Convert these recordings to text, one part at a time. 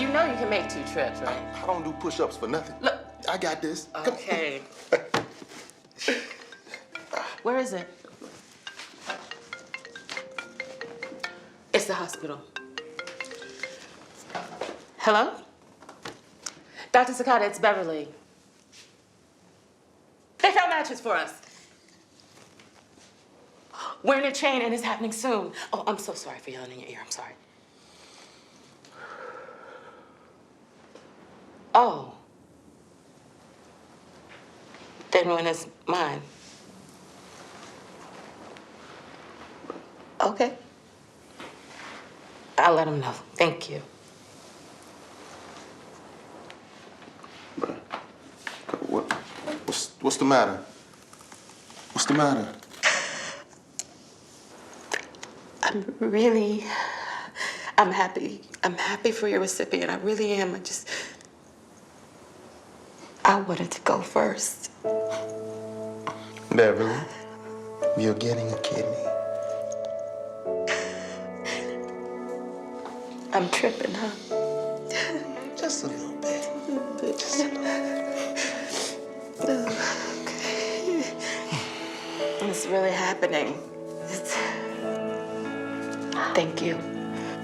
You know you can make 2 trips, right? I don't do push-ups for nothing. Look. I got this. Okay. Where is it? It's the hospital. Hello? Dr. Sakata, it's Beverly. They found matches for us. We're in a chain and it's happening soon. Oh, I'm so sorry for yelling in your ear. I'm sorry. Oh. Then when it's mine. Okay. I'll let him know. Thank you. What's the matter? What's the matter? I'm happy. I'm happy for your recipient. I really am. I wanted to go first. Beverly, you're getting a kidney. I'm tripping, huh? Just a little bit. Just a little bit. Okay. It's really happening. Thank you.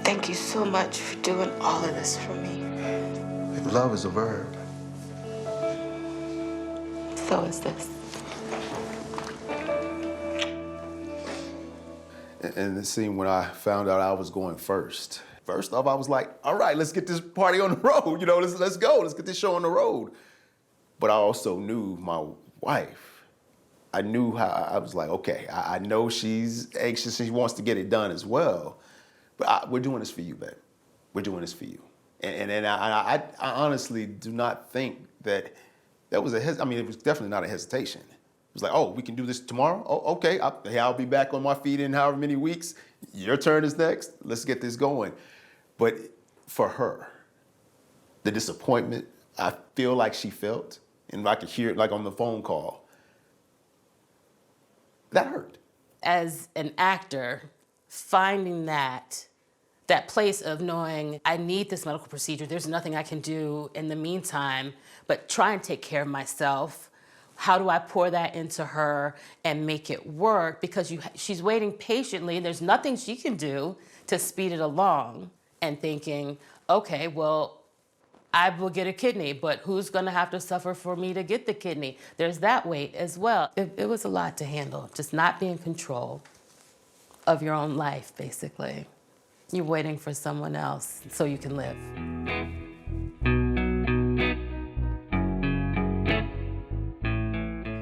Thank you so much for doing all of this for me. Love is a verb. So is this. And it seemed when I found out I was going first off, I was like, all right, let's get this party on the road. You know, let's go. Let's get this show on the road. But I also knew my wife. I knew how, I was like, okay, I know she's anxious and she wants to get it done as well. But we're doing this for you, babe. We're doing this for you. And I honestly do not think that was it was definitely not a hesitation. It was like, oh, we can do this tomorrow? Oh, okay, I'll be back on my feet in however many weeks. Your turn is next. Let's get this going. But for her, the disappointment I feel like she felt, and I could hear it like on the phone call, that hurt. As an actor, finding that place of knowing I need this medical procedure, there's nothing I can do in the meantime, but try and take care of myself. How do I pour that into her and make it work? Because she's waiting patiently. There's nothing she can do to speed it along. And thinking, okay, well, I will get a kidney, but who's gonna have to suffer for me to get the kidney? There's that weight as well. It was a lot to handle, just not being in control of your own life, basically. You're waiting for someone else so you can live.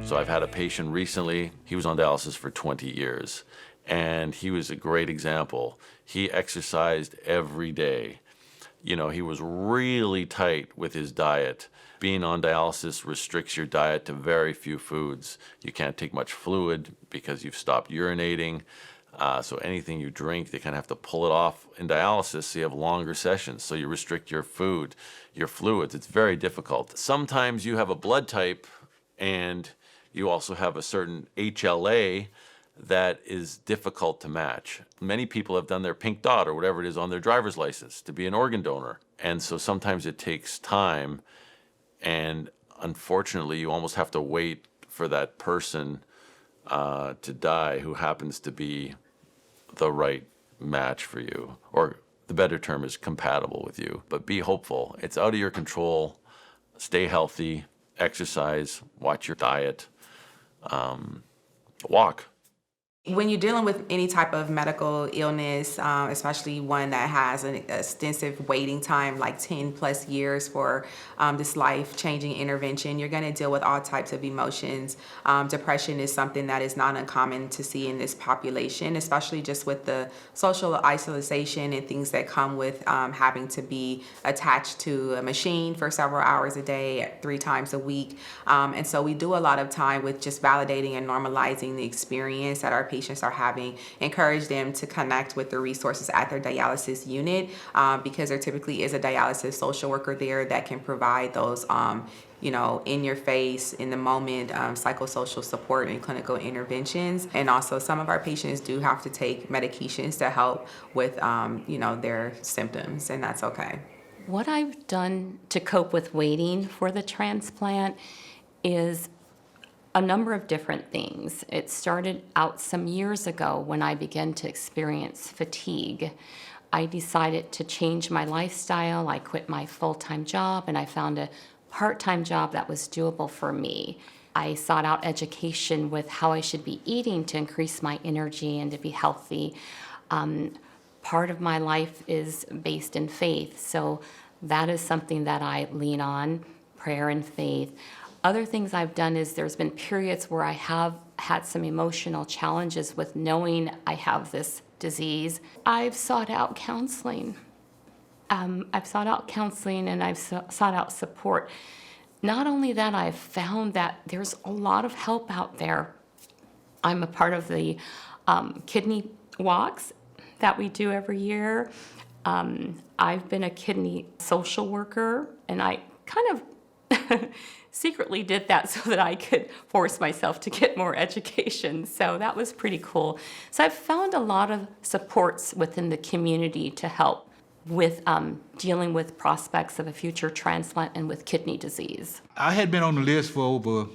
So I've had a patient recently, he was on dialysis for 20 years, and he was a great example. He exercised every day. You know, he was really tight with his diet. Being on dialysis restricts your diet to very few foods. You can't take much fluid because you've stopped urinating. So anything you drink, they kind of have to pull it off in dialysis, so you have longer sessions. So you restrict your food, your fluids. It's very difficult. Sometimes you have a blood type and you also have a certain HLA that is difficult to match. Many people have done their pink dot or whatever it is on their driver's license to be an organ donor. And so sometimes it takes time, and unfortunately you almost have to wait for that person to die who happens to be the right match for you, or the better term is compatible with you. But be hopeful. It's out of your control. Stay healthy, exercise, watch your diet, walk. When you're dealing with any type of medical illness, especially one that has an extensive waiting time, like 10 plus years for this life-changing intervention, you're gonna deal with all types of emotions. Depression is something that is not uncommon to see in this population, especially just with the social isolation and things that come with having to be attached to a machine for several hours a day, 3 times a week. And so we do a lot of time with just validating and normalizing the experience that our patients are having, encourage them to connect with the resources at their dialysis unit, because there typically is a dialysis social worker there that can provide those in your face, in the moment, psychosocial support and clinical interventions. And also some of our patients do have to take medications to help with their symptoms, and that's okay. What I've done to cope with waiting for the transplant is a number of different things. It started out some years ago when I began to experience fatigue. I decided to change my lifestyle. I quit my full-time job and I found a part-time job that was doable for me. I sought out education with how I should be eating to increase my energy and to be healthy. Part of my life is based in faith, so that is something that I lean on, prayer and faith. Other things I've done is there's been periods where I have had some emotional challenges with knowing I have this disease. I've sought out counseling. And I've sought out support. Not only that, I've found that there's a lot of help out there. I'm a part of the kidney walks that we do every year. I've been a kidney social worker, and I kind of secretly did that so that I could force myself to get more education. So that was pretty cool. So I've found a lot of supports within the community to help with dealing with prospects of a future transplant and with kidney disease. I had been on the list for over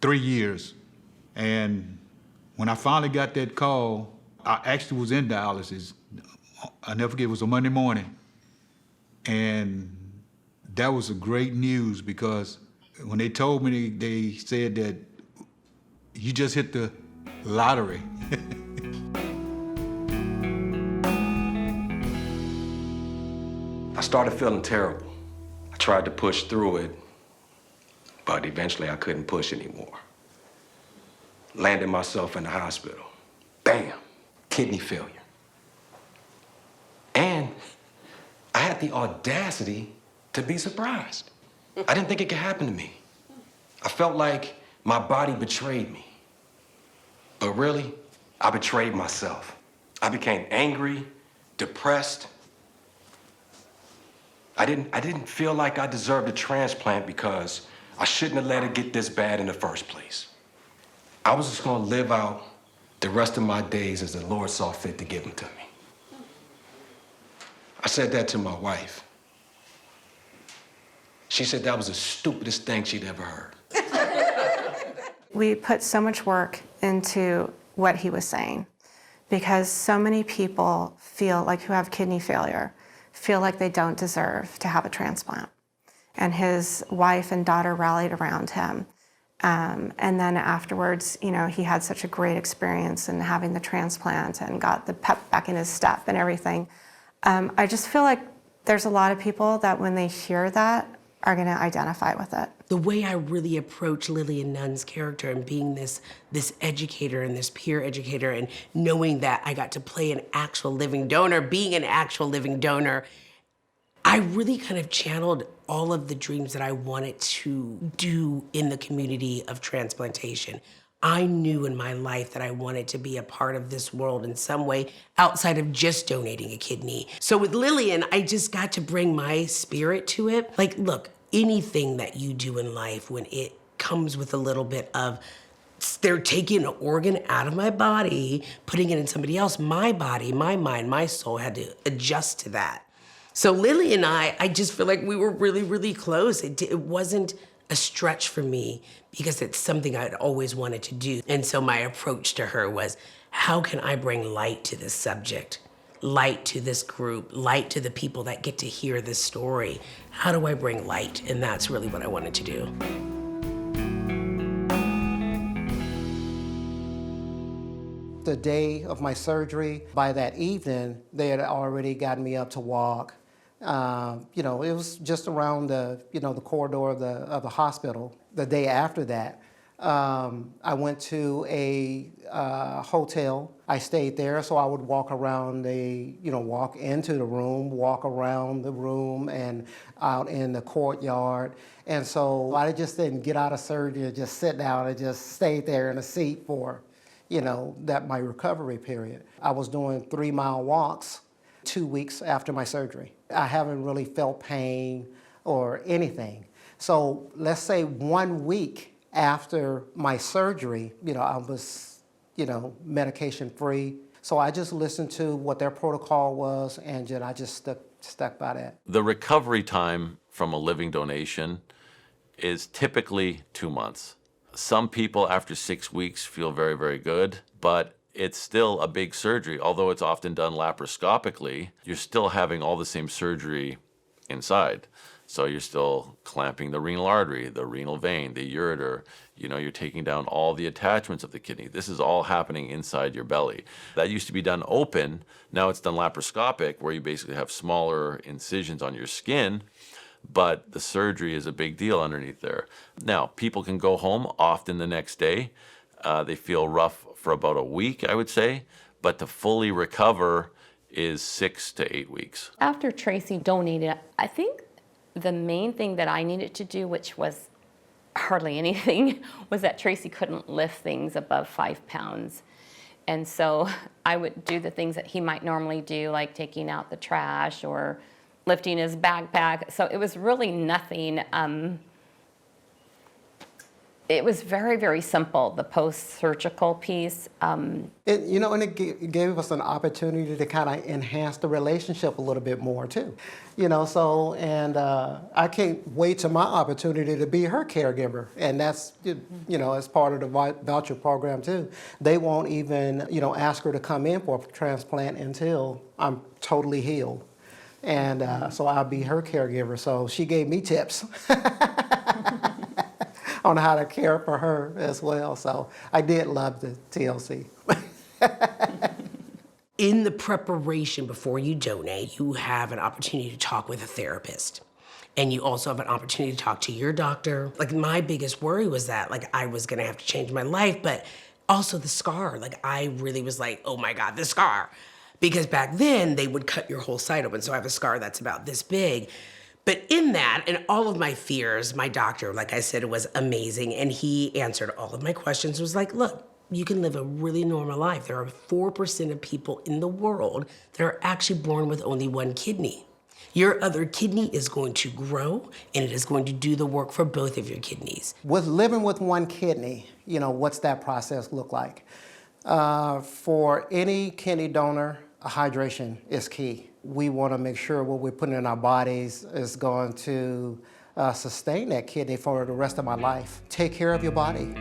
3 years, and when I finally got that call, I actually was in dialysis. I never forget, it was a Monday morning. And that was a great news because when they told me, they said that you just hit the lottery. I started feeling terrible. I tried to push through it, but eventually I couldn't push anymore. Landed myself in the hospital. Bam! Kidney failure. And I had the audacity to be surprised. I didn't think it could happen to me. I felt like my body betrayed me. But really, I betrayed myself. I became angry, depressed. I didn't feel like I deserved a transplant because I shouldn't have let it get this bad in the first place. I was just gonna live out the rest of my days as the Lord saw fit to give them to me. I said that to my wife. She said that was the stupidest thing she'd ever heard. We put so much work into what he was saying because so many people feel like who have kidney failure feel like they don't deserve to have a transplant. And his wife and daughter rallied around him. And then afterwards, you know, he had such a great experience in having the transplant and got the pep back in his step and everything. I just feel like there's a lot of people that when they hear that are gonna identify with it. The way I really approach Lillian Nunn's character and being this educator and this peer educator and knowing that I got to play an actual living donor, being an actual living donor, I really kind of channeled all of the dreams that I wanted to do in the community of transplantation. I knew in my life that I wanted to be a part of this world in some way outside of just donating a kidney. So with Lillian, I just got to bring my spirit to it. Like, look, anything that you do in life, when it comes with a little bit of, they're taking an organ out of my body, putting it in somebody else, my body, my mind, my soul had to adjust to that. So Lily and I just feel like we were really, really close. It wasn't a stretch for me because it's something I'd always wanted to do. And so my approach to her was, how can I bring light to this subject? Light to this group, light to the people that get to hear this story. How do I bring light? And that's really what I wanted to do. The day of my surgery, by that evening, they had already gotten me up to walk. You know, it was just around the corridor of the hospital. The day after that, I went to a hotel. I stayed there, so I would walk around walk into the room, walk around the room and out in the courtyard. And so I just didn't get out of surgery and just sit down and just stayed there in a seat for, my recovery period. I was doing 3-mile walks 2 weeks after my surgery. I haven't really felt pain or anything. So let's say 1 week after my surgery, I was, medication free. So I just listened to what their protocol was, and then I just stuck by that. The recovery time from a living donation is typically 2 months. Some people after 6 weeks feel very, very good, but it's still a big surgery. Although it's often done laparoscopically, you're still having all the same surgery inside. So you're still clamping the renal artery, the renal vein, the ureter. You know, you're taking down all the attachments of the kidney. This is all happening inside your belly. That used to be done open. Now it's done laparoscopic, where you basically have smaller incisions on your skin, but the surgery is a big deal underneath there. Now, people can go home often the next day. They feel rough for about a week, I would say, but to fully recover is 6 to 8 weeks. After Tracy donated, I think the main thing that I needed to do, which was hardly anything, was that Tracy couldn't lift things above 5 pounds. And so I would do the things that he might normally do, like taking out the trash or lifting his backpack. So it was really nothing. It was very, very simple, the post-surgical piece. It gave us an opportunity to kind of enhance the relationship a little bit more too. I can't wait to my opportunity to be her caregiver. And that's, as part of the voucher program too. They won't even, ask her to come in for a transplant until I'm totally healed. And so I'll be her caregiver. So she gave me tips on how to care for her as well. So I did love the TLC. In the preparation before you donate, you have an opportunity to talk with a therapist. And you also have an opportunity to talk to your doctor. Like, my biggest worry was that, I was gonna have to change my life, but also the scar. I really was like, oh my God, the scar. Because back then, they would cut your whole side open. So I have a scar that's about this big. But in that, and all of my fears, my doctor, like I said, was amazing. And he answered all of my questions, was like, look, you can live a really normal life. There are 4% of people in the world that are actually born with only one kidney. Your other kidney is going to grow, and it is going to do the work for both of your kidneys. With living with one kidney, what's that process look like? For any kidney donor, hydration is key. We want to make sure what we're putting in our bodies is going to sustain that kidney for the rest of my life. Take care of your body.